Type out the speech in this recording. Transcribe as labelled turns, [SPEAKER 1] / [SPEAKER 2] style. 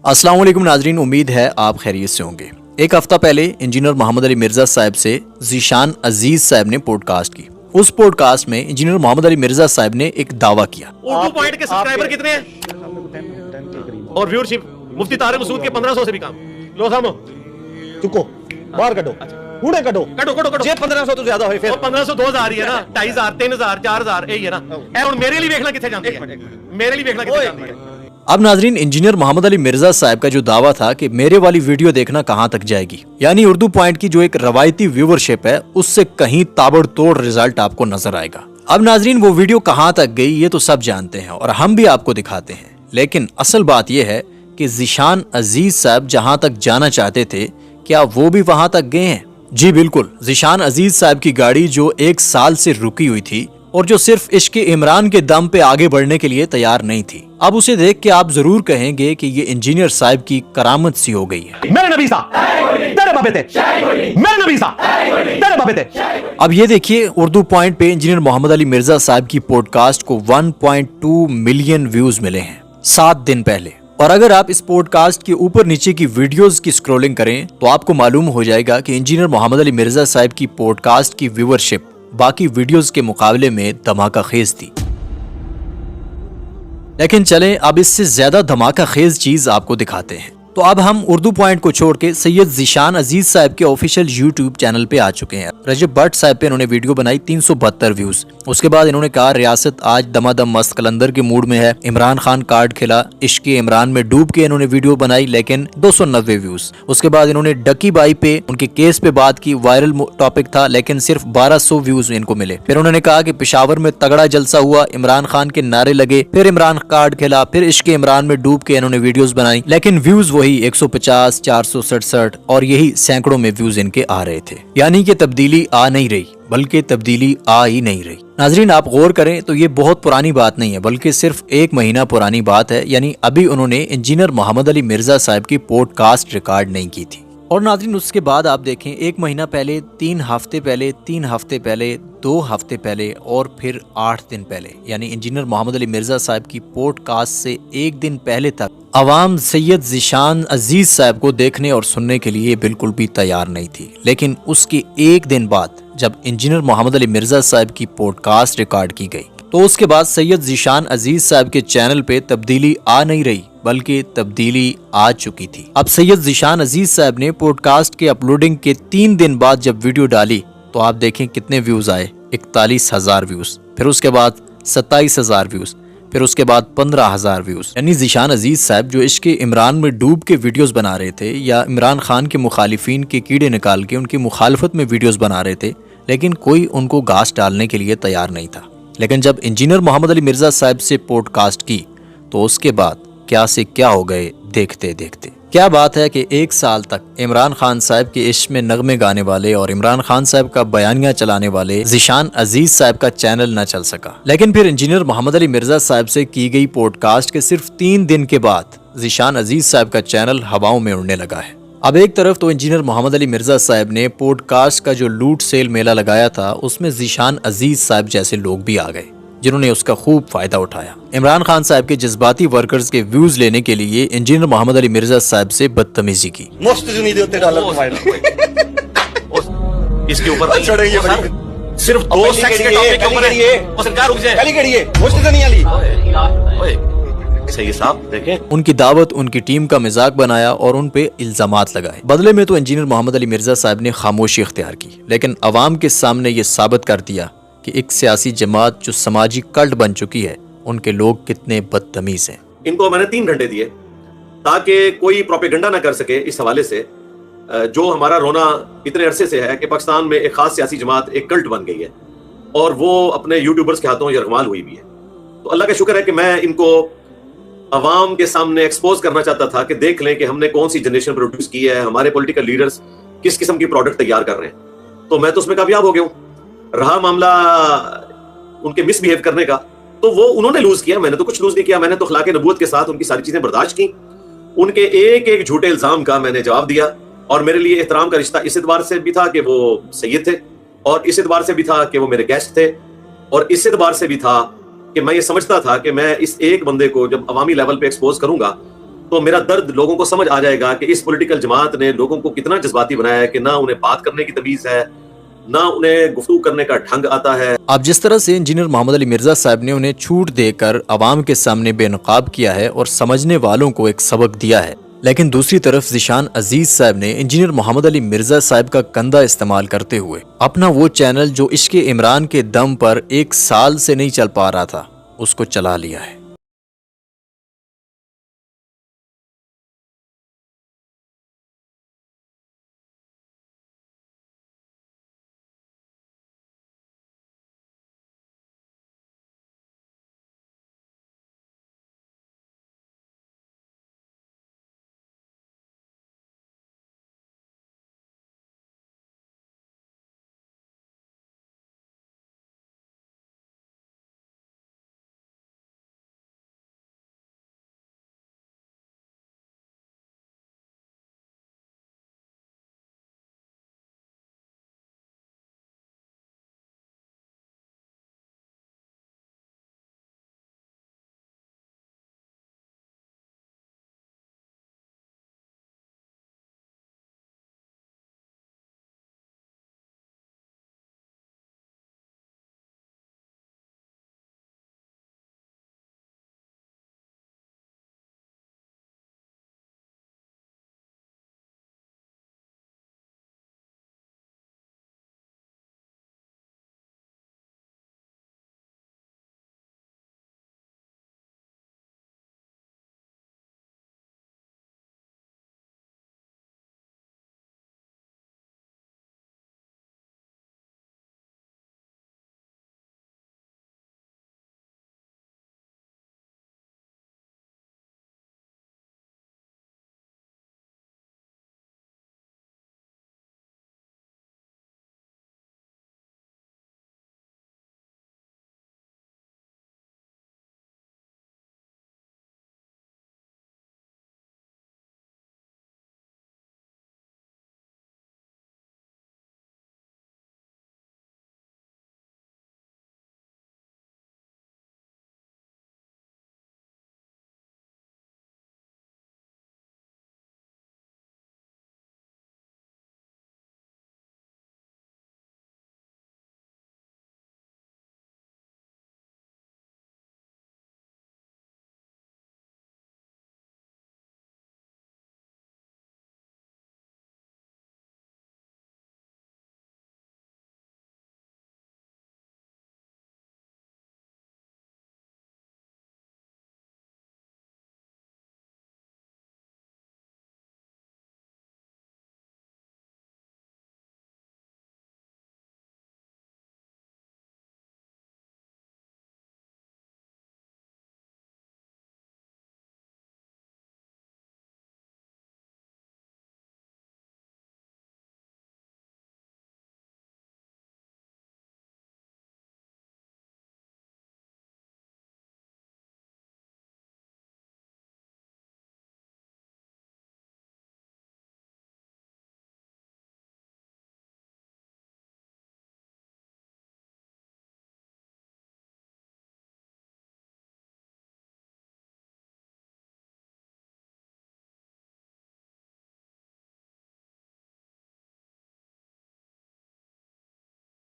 [SPEAKER 1] अस्सलाम वालेकुम नाजरीन, उम्मीद है आप खैरियत से होंगे। एक हफ्ता पहले इंजीनियर मोहम्मद अली मिर्जा साहब से ज़ीशान अजीज साहब ने पॉडकास्ट की। उस पॉडकास्ट में इंजीनियर मोहम्मद अली मिर्जा साहब ने एक दावा किया।
[SPEAKER 2] उर्दू पॉइंट के सब्सक्राइबर कितने हैं और व्यूअरशिप मुफ्ती तारिक मसूद के 1500 से भी कम। लो सामो
[SPEAKER 3] चुको बाहर कटो कूड़े कटो
[SPEAKER 2] कटो कटो कटो
[SPEAKER 3] जे 1500 तो ज्यादा होए फिर
[SPEAKER 2] 1500 2000 ही है ना, 2500 3000 4000 यही है ना। ए हुन मेरे लिए देखना किथे जाती है, मेरे लिए देखना किथे जाती है।
[SPEAKER 1] अब नाजरीन, इंजीनियर मोहम्मद अली मिर्जा साहब का जो दावा था कि मेरे वाली वीडियो देखना कहां तक जाएगी, यानी उर्दू पॉइंट की जो एक रवायती व्यूअरशिप है उससे कहीं ताबड़तोड़ रिजल्ट आपको नजर आएगा। अब नाजरीन, वो वीडियो कहां तक गई ये तो सब जानते हैं और हम भी आपको दिखाते हैं, लेकिन असल बात यह है कि ज़ीशान अजीज साहब जहां तक जाना चाहते थे, क्या वो भी वहां तक गए हैं? जी बिल्कुल, ज़ीशान अजीज साहब की गाड़ी जो 1 साल से रुकी हुई थी और जो सिर्फ इश्क इमरान के दम पे आगे बढ़ने के लिए तैयार नहीं थी, अब उसे देख के आप जरूर कहेंगे कि ये इंजीनियर साहब की करामत सी हो गई है।
[SPEAKER 3] मेरे नबी साहब तेरे बाबे थे, मेरे नबी साहब तेरे बाबे थे।
[SPEAKER 1] अब ये देखिए, उर्दू पॉइंट पे इंजीनियर मोहम्मद अली मिर्जा साहब की पॉडकास्ट को 1.2 मिलियन व्यूज मिले हैं 7 दिन पहले। और अगर आप इस पॉडकास्ट के ऊपर नीचे की वीडियोस की स्क्रॉलिंग करें तो आपको मालूम हो जाएगा कि इंजीनियर मोहम्मद अली मिर्जा साहब की पॉडकास्ट की व्यूअरशिप बाकी वीडियोस के मुकाबले में धमाका खेज थी। लेकिन चलें, अब इससे ज्यादा धमाका खेज चीज आपको दिखाते हैं। तो अब हम उर्दू पॉइंट को छोड़ के सैयद ज़ीशान अजीज साहब के ऑफिशियल यूट्यूब चैनल पे आ चुके हैं। रजब भट्ट साहब पे इन्होंने वीडियो बनाई 372 व्यूज। उसके बाद इन्होंने कहा रियासत आज दमादम मस्त कलंदर के मूड में है, इमरान खान कार्ड खेला, इश्क इमरान में डूब के इन्होंने वीडियो बनाई, लेकिन 290 व्यूज। उसके बाद इन्होंने डकी बाई पे उनके केस पे बात की, वायरल टॉपिक था, लेकिन सिर्फ 1200 व्यूज इनको मिले। फिर उन्होंने कहा कि पेशावर में तगड़ा जलसा हुआ, इमरान खान के नारे लगे, फिर इमरान कार्ड खेला, फिर इश्क इमरान में डूब के इन्होंने वीडियोस बनाई, लेकिन व्यूज वही 150, 467 और यही सैकड़ों में व्यूज इनके आ रहे थे। यानी कि तब्दीली आ नहीं रही, बल्कि तब्दीली आ ही नहीं रही। नाजरीन, आप गौर करें तो ये बहुत पुरानी बात नहीं है, बल्कि सिर्फ 1 महीना पुरानी बात है। यानी अभी उन्होंने इंजीनियर मोहम्मद अली मिर्जा साहब की पॉडकास्ट रिकॉर्ड नहीं की थी। और नाजरीन, उसके बाद आप देखें 1 महीना पहले, 3 हफ्ते पहले, 3 हफ्ते पहले, 2 हफ्ते पहले और फिर 8 दिन पहले, यानी इंजीनियर मोहम्मद अली मिर्जा साहब की पॉडकास्ट से 1 दिन पहले तक अवाम सैयद ज़ीशान अजीज साहब को देखने और सुनने के लिए बिल्कुल भी तैयार नहीं थी। लेकिन उसके 1 दिन बाद जब इंजीनियर मोहम्मद अली मिर्जा साहब की पॉडकास्ट रिकॉर्ड की गई, तो उसके बाद सैयद ज़ीशान अजीज साहब के चैनल पे तब्दीली आ नहीं रही, बल्कि तब्दीली आ चुकी थी। अब सैयद ज़ीशान अजीज साहब ने पॉडकास्ट के अपलोडिंग के 3 दिन बाद जब वीडियो डाली तो आप देखें कितने व्यूज आए, 41,000 व्यूज। फिर उसके बाद 27,000 व्यूज, फिर उसके बाद 15,000 व्यूज। यानी ज़ीशान अजीज साहब जो इश्क इमरान में डूब के वीडियोस बना रहे थे या इमरान खान के मुखालिफिन के कीड़े निकाल के उनकी मुखालफत में वीडियोस बना रहे थे, लेकिन कोई उनको घास डालने के लिए तैयार नहीं था। लेकिन जब इंजीनियर मोहम्मद अली मिर्जा साहब से पॉडकास्ट की तो उसके बाद क्या से क्या हो गए देखते देखते। क्या बात है कि 1 साल तक इमरान खान साहब के इश्क में नगमे गाने वाले और इमरान खान साहब का बयानिया चलाने वाले ज़ीशान अजीज साहब का चैनल न चल सका। लेकिन फिर इंजीनियर मोहम्मद अली मिर्जा साहब से की गई पॉडकास्ट के सिर्फ 3 दिन के बाद ज़ीशान अजीज साहब का चैनल हवाओं में उड़ने लगा है। अब एक तरफ तो इंजीनियर मोहम्मद अली मिर्जा साहब ने पॉडकास्ट का जो लूट सेल मेला लगाया था, उसमें ज़ीशान अजीज साहब जैसे लोग भी आ गए जिन्होंने उसका खूब फायदा उठाया। इमरान खान साहब के जज्बाती वर्कर्स के व्यूज लेने के लिए इंजीनियर मोहम्मद अली मिर्जा साहब से बदतमीजी की।
[SPEAKER 2] इसके ऊपर
[SPEAKER 3] चढ़ेंगे
[SPEAKER 2] सिर्फ 2 सेकंड के टॉपिक के ऊपर है और सरकार रुक जाए।
[SPEAKER 3] कली करिए मुश्त नहीं आली।
[SPEAKER 2] ओए सही साहब देखें,
[SPEAKER 1] उनकी दावत, उनकी टीम का मजाक बनाया और उन पे इल्जामात लगाए। बदले में तो इंजीनियर मोहम्मद अली मिर्जा साहब ने खामोशी इख्तियार की, लेकिन अवाम के सामने ये साबित कर दिया कि एक सियासी जमात जो समाजी कल्ट बन चुकी है, उनके लोग कितने बदतमीज हैं।
[SPEAKER 2] इनको मैंने 3 घंटे दिए ताकि कोई प्रोपेगेंडा ना कर सके इस हवाले से जो हमारा रोना इतने अरसे से है कि पाकिस्तान में एक खास सियासी जमात एक कल्ट बन गई है और वो अपने यूट्यूबर्स के हाथों यरगमाल हुई भी है। तो अल्लाह का शुक्र है कि मैं इनको अवाम के सामने एक्सपोज करना चाहता था कि देख लें कि हमने कौन सी जनरेशन प्रोड्यूस की है, हमारे पॉलिटिकल लीडर्स किस किस्म की प्रोडक्ट तैयार कर रहे हैं। तो मैं तो उसमें कामयाब हो गया हूँ। रहा मामला उनके मिसबिहेव करने का, तो वो उन्होंने लूज किया, मैंने तो कुछ लूज नहीं किया। मैंने तो अखलाक नबूवत के साथ उनकी सारी चीजें बर्दाश्त की। उनके एक एक झूठे इल्जाम का मैंने जवाब दिया और मेरे लिए एहतराम का रिश्ता इस एतबार से भी था कि वो सैयद थे और इस एतबार से भी था कि वो मेरे गेस्ट थे और इस एतबार से भी था कि मैं ये समझता था कि मैं इस एक बंदे को जब अवामी लेवल पे एक्सपोज करूंगा تو میرا درد لوگوں کو سمجھ آ جائے گا کہ اس پولیٹیکل جماعت نے لوگوں کو کتنا جذباتی بنایا ہے کہ نہ انہیں بات کرنے کی تمیز ہے، نہ انہیں گفتگو کرنے کا ڈھنگ آتا ہے۔
[SPEAKER 1] اب جس طرح سے انجینئر محمد علی مرزا صاحب نے انہیں چھوٹ دے کر عوام کے سامنے بے نقاب کیا ہے اور سمجھنے والوں کو ایک سبق دیا ہے، لیکن دوسری طرف ذیشان عزیز صاحب نے انجینئر محمد علی مرزا صاحب کا کندھا استعمال کرتے ہوئے اپنا وہ چینل جو عشق عمران کے دم پر 1 سال سے نہیں چل پا رہا تھا، اس کو چلا لیا ہے۔